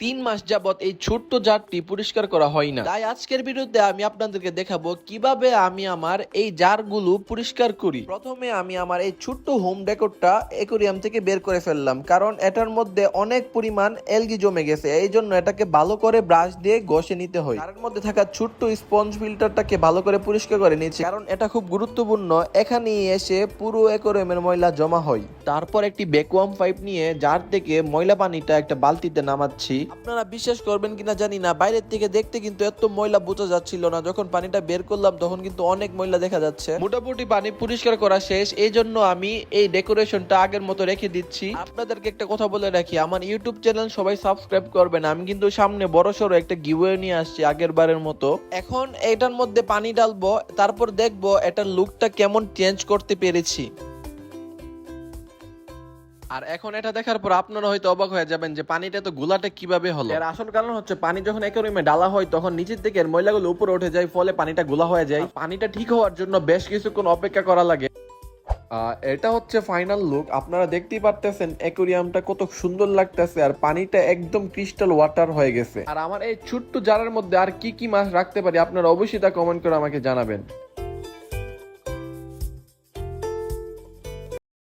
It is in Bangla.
3 মাস যাবত এই ছোট্ট জারটি পরিষ্কার করা হয় না। তাই আজকের ভিডিওতে আমি আপনাদেরকে দেখাবো কিভাবে আমি আমার এই জারগুলো পরিষ্কার করি। প্রথমে আমি আমার এই ছোট্ট হোম ডেকোরটা অ্যাকোরিয়াম থেকে বের করে ফেললাম, কারণ এটার মধ্যে অনেক পরিমাণ অ্যালগি জমে গেছে। এই জন্য এটাকে ভালো করে ব্রাশ দিয়ে ঘষে নিতে হয়। তার মধ্যে থাকা ছোট্ট স্পঞ্জ ফিল্টারটাকে ভালো করে পরিষ্কার করে নিচ্ছি, কারণ এটা খুব গুরুত্বপূর্ণ। এখানে এসে পুরো অ্যাকোরিয়ামের ময়লা জমা হয়। তারপর একটি ভ্যাকুয়াম পাইপ নিয়ে জার থেকে ময়লা পানিটা একটা বালতিতে নামাচ্ছি। আপনারা বিশ্বাস করবেন কিনা জানি না, বাইরের থেকে দেখতে কিন্তু এত ময়লা বোঝা যাচ্ছিল না। যখন পানিটা বের করলাম তখন কিন্তু অনেক ময়লা দেখা যাচ্ছে। মোটামুটি পানি পরিষ্কার করা শেষ, এই জন্য আমি এই ডেকোরেশনটা আগের মতো রেখে দিচ্ছি। আপনাদেরকে একটা কথা বলে রাখি, আমার ইউটিউব চ্যানেল সবাই সাবস্ক্রাইব করবেন। আমি কিন্তু সামনে বড়সড় একটা গিভওয়ে নিয়ে আসছি আগের বারের মতো। এখন এটার মধ্যে পানি ঢালবো, তারপর দেখবো এটার লুকটা কেমন চেঞ্জ করতে পেরেছি। আর এখন এটা দেখার পর আপনারা হয়তো অবাক হয়ে যাবেন যে পানিটা তো গোলাটা কিভাবে হলো। এর আসল কারণ হচ্ছে পানি যখন অ্যাকোয়ারিয়ামে ডালা হয় তখন নিচের দিকে ময়লাগুলো উপরে উঠে যায়, ফলে পানিটা গোলা হয়ে যায়। পানিটা ঠিক হওয়ার জন্য বেশ কিছুক্ষণ অপেক্ষা করা লাগে। এটা হচ্ছে ফাইনাল লুক। আপনারা দেখতেই পারতেছেন অ্যাকোয়ারিয়ামটা কত সুন্দর লাগতেছে, আর পানিটা একদম ক্রিস্টাল ওয়াটার হয়ে গেছে। আর আমার এই ছোট্ট জারের মধ্যে আর কি কি মাছ রাখতে পারি আপনারা অবশ্যই তা কমেন্ট করে আমাকে জানাবেন।